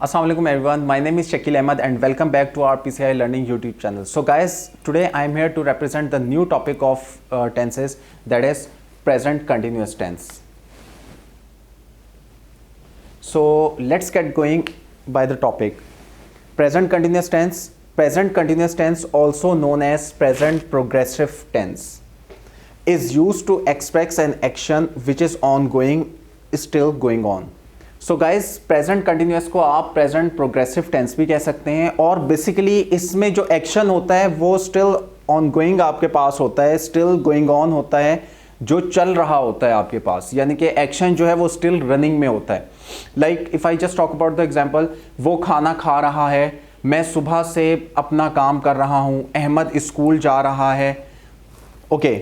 Assalamu alaikum everyone, my name is Shakil Ahmed and welcome back to our PCI Learning YouTube channel. So guys, today I am here to represent the new topic of tenses, that is present continuous tense. So let's get going by the topic. Present continuous tense. Present continuous tense, also known as present progressive tense, is used to express an action which is ongoing, still going on. So guys present continuous को आप present progressive tense भी कह सकते हैं और basically इसमें जो action होता है वो स्टिल ऑनगोइंग आपके पास होता है, स्टिल गोइंग ऑन होता है, जो चल रहा होता है आपके पास, यानी कि एक्शन जो है वो स्टिल रनिंग में होता है. Like if I just talk about the example, वो खाना खा रहा है, मैं सुबह से अपना काम कर रहा हूं, अहमद स्कूल जा रहा है. Okay,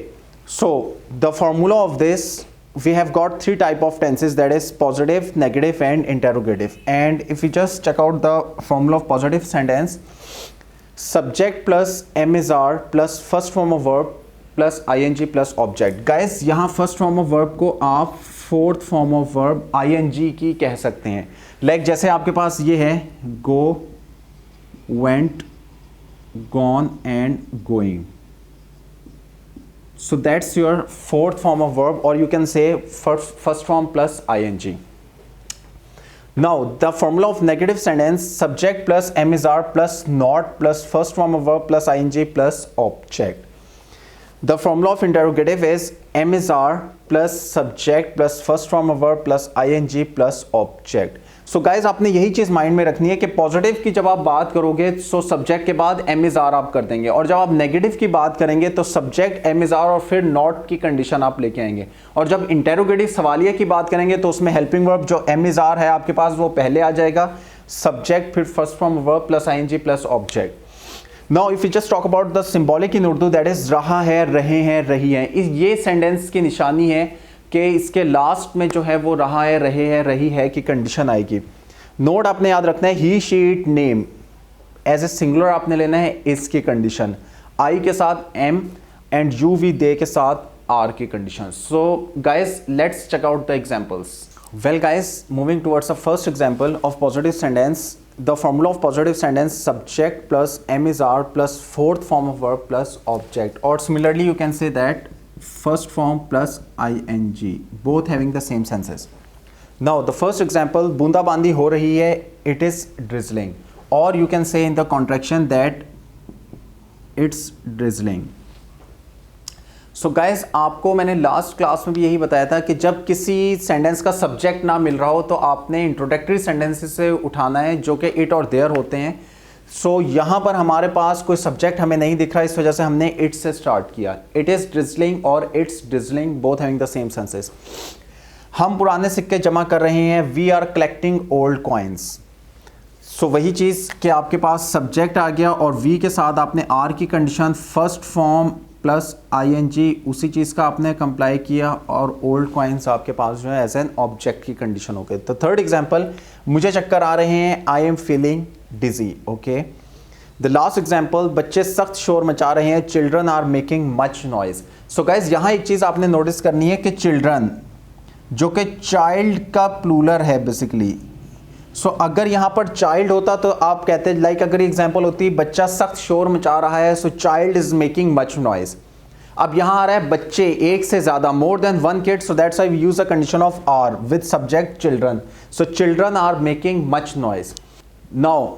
so the formula of this, we have got three type of tenses, that is positive, negative and interrogative. And if we just check out the formula of positive sentence, subject plus am is are plus first form of verb plus ing plus object. Guys, यहाँ first form of verb को आप fourth form of verb ing की कह सकते हैं. Like जैसे आपके पास ये है go, went, gone and going. So that's your fourth form of verb, or you can say first form plus ing. Now the formula of negative sentence, subject plus am is are plus not plus first form of verb plus ing plus object. The formula of interrogative is am is are plus subject plus first form of verb plus ing plus object. So guys आपने यही चीज़ mind में रखनी है कि positive की जब आप बात करोगे सो सब्जेक्ट के बाद एम इज आर आप कर देंगे, और जब आप नेगेटिव की बात करेंगे तो सब्जेक्ट एम इज आर और फिर नॉट की कंडीशन आप लेके आएंगे. और जब इंटेरोगेटिव सवालिया की बात करेंगे तो उसमें हेल्पिंग वर्ब जो एम इज आर है आपके पास वो पहले आ जाएगा, सब्जेक्ट फिर first form verb plus I N G plus object. Now if you just talk about the symbolic in Urdu, that is रहा है, रहे हैं, रही है. ये सेंटेंस की निशानी है कि इसके लास्ट में जो है वो रहा है, रहे हैं, रही है की कंडीशन आएगी. नोट आपने याद रखना है, he she it name as a singular आपने लेना है इस की कंडीशन, आई के साथ am and you we they के साथ आर की condition. So guys let's check out the examples. Well guys, moving towards the first example of positive sentence. The formula of positive sentence, subject plus am is are plus fourth form of verb plus object, और similarly you can say that first form plus ing, both having the same senses. Now the first example, बूंदाबांदी हो रही है, it is drizzling, or you can say in the contraction that it's drizzling. So guys, आपको मैंने last class में भी यही बताया था कि जब किसी सेंटेंस का सब्जेक्ट ना मिल रहा हो तो आपने इंट्रोडक्टरी सेंटेंसेस से उठाना है जो कि इट और देयर होते हैं. सो यहाँ पर हमारे पास कोई सब्जेक्ट हमें नहीं दिख रहा, इस वजह से हमने इट से स्टार्ट किया. इट इज़ ड्रिजलिंग और it's drizzling, both having the same senses. हम पुराने सिक्के जमा कर रहे हैं, we are collecting old coins. So वही चीज़ कि आपके पास सब्जेक्ट आ गया और वी के साथ आपने आर की condition first form plus I N G, उसी चीज़ का आपने कंप्लाई किया और ओल्ड कॉइन्स आपके पास जो है एज एन ऑब्जेक्ट की कंडीशन हो गई. तो थर्ड एग्जाम्पल, मुझे चक्कर आ रहे हैं, I am feeling dizzy. Okay, the last example, बच्चे सख्त शोर मचा रहे हैं, children are making much noise. So guys यहाँ एक चीज़ आपने नोटिस करनी है कि चिल्ड्रन जो कि चाइल्ड का प्लूरल है बेसिकली. सो अगर यहाँ पर चाइल्ड होता तो आप कहते लाइक अगर एग्जाम्पल होती बच्चा सख्त शोर मचा रहा है, so child is making much noise. अब यहाँ आ रहा है बच्चे, एक से ज़्यादा, more than one kid, so that's why we use a condition of are with subject children. So children are making much noise. Now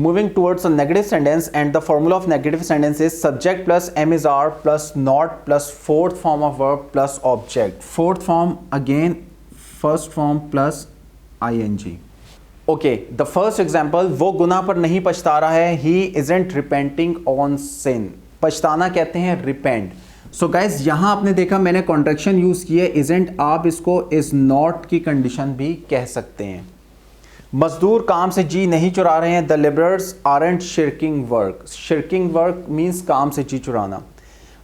moving towards a negative sentence, and the formula of negative sentence is subject plus am is are plus not plus fourth form of verb plus object. Fourth form again first form plus ing. Okay, the first example, वो गुनाह पर नहीं पछता रहा है, he isn't repenting on sin. पछताना कहते हैं repent. So guys, यहाँ आपने देखा मैंने contraction यूज की है isn't, आप इसको is not की कंडीशन भी कह सकते हैं. मजदूर काम से जी नहीं चुरा रहे हैं, the labourers aren't shirking work. Shirking work means काम से जी चुराना.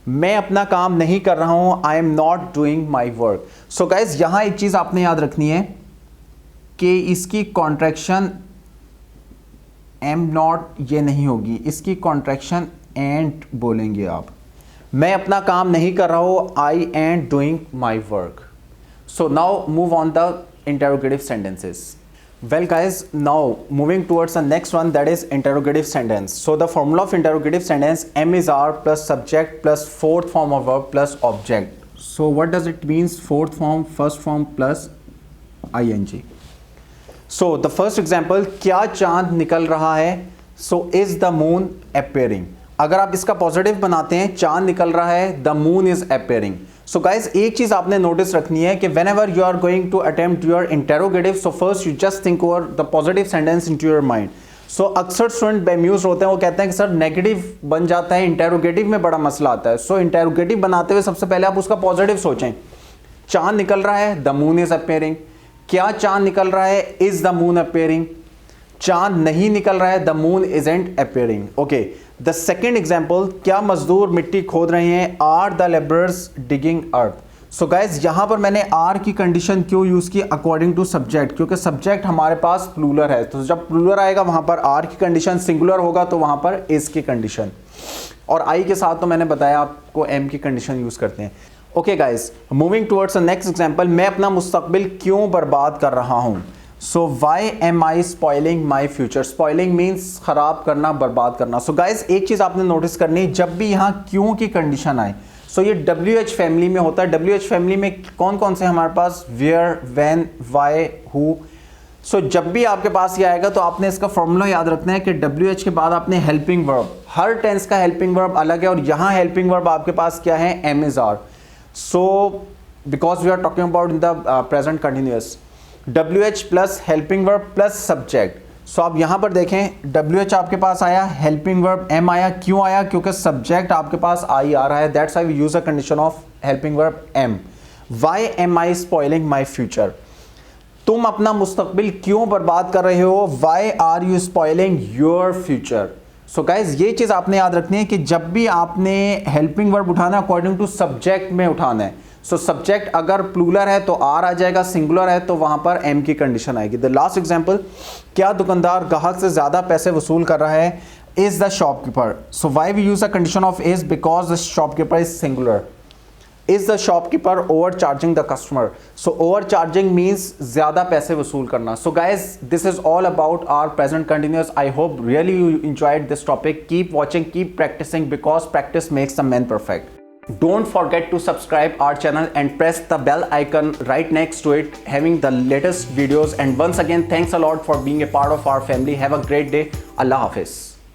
मैं अपना काम नहीं कर रहा हूं, I am not doing my work. So guys यहां एक चीज आपने याद रखनी है कि इसकी कॉन्ट्रैक्शन एम नॉट ये नहीं होगी, इसकी कॉन्ट्रैक्शन एंट बोलेंगे आप. मैं अपना काम नहीं कर रहा हूं, I ain't doing my work. So now move on the interrogative sentences. Well guys, now moving towards the next one, that is interrogative sentence. So the formula of interrogative sentence, M is R plus subject plus fourth form of verb plus object. So what does it means? Fourth form, first form plus ing. So the first example, क्या चांद निकल रहा है? So is the moon appearing? अगर आप इसका positive बनाते हैं, चांद निकल रहा है, the moon is appearing. So guys, एक चीज आपने नोटिस रखनी है कि whenever you are going to attempt your interrogative, so first you just think over the positive sentence into your mind. So अक्सर स्टूडेंट बेम्यूज होते हैं, वो कहते हैं कि सर नेगेटिव बन जाता है, इंटेरोगेटिव में बड़ा मसला आता है. सो इंटेरोगेटिव बनाते हुए सबसे पहले आप उसका पॉजिटिव सोचें. चांद निकल रहा है, द मून इज अपेयरिंग. क्या चांद निकल रहा है? Is the moon appearing. चांद नहीं निकल रहा है, the moon isn't appearing. Okay, the second example, क्या मजदूर मिट्टी खोद रहे हैं? Are the labourers digging earth. So guys, यहां पर मैंने आर की कंडीशन क्यों यूज की? अकॉर्डिंग टू सब्जेक्ट, क्योंकि सब्जेक्ट हमारे पास प्लूरल है. तो जब प्लूरल आएगा वहां पर आर की कंडीशन, सिंगुलर होगा तो वहां पर इज की कंडीशन, और आई के साथ तो मैंने बताया आपको एम की कंडीशन यूज करते हैं. Okay guys, moving towards the next example, मैं अपना मुस्तकबिल क्यों बर्बाद कर रहा हूं? So why am I spoiling my future. Spoiling means खराब करना, बर्बाद करना. सो गाइज, एक चीज आपने नोटिस करनी, जब भी यहाँ क्यों की कंडीशन आए, सो ये WH फैमिली में होता है. WH फैमिली में कौन कौन से हमारे पास? Where, when, why, who. So जब भी आपके पास ये आएगा तो आपने इसका फॉर्मूला याद रखना है कि WH के बाद आपने हेल्पिंग वर्ब, हर टेंस का हेल्पिंग वर्ब अलग है, और यहाँ हेल्पिंग वर्ब आपके पास क्या है? Am is are. So because we are talking about in the present continuous, WH plus helping verb plus subject. So आप यहां पर देखें, WH आपके पास आया, हेल्पिंग वर्ब M आया. क्यों आया? क्योंकि सब्जेक्ट आपके पास आई आ रहा है. That's why we use a condition of helping verb M. Why am I spoiling my future. तुम अपना मुस्तकबिल क्यों बर्बाद कर रहे हो? Why are you spoiling your future. So guys, ये चीज आपने याद रखनी है कि जब भी आपने हेल्पिंग वर्ब उठाना है, अकॉर्डिंग टू सब्जेक्ट में उठाना है. सो सब्जेक्ट अगर प्लूरल है तो आर आ जाएगा, सिंगुलर है तो वहां पर एम की कंडीशन आएगी. द लास्ट एग्जांपल, क्या दुकानदार ग्राहक से ज्यादा पैसे वसूल कर रहा है? Is the shopkeeper. So why we use a condition of is? Because the shopkeeper is singular. Is the shopkeeper over charging the customer. So over charging means ज्यादा पैसे वसूल करना. So guys, this is all about our present continuous. I hope really you enjoyed this topic. Keep watching, keep practicing, because practice makes the man perfect. Don't forget to subscribe our channel and press the bell icon right next to it, having the latest videos. And once again, thanks a lot for being a part of our family. Have a great day. Allah Hafiz.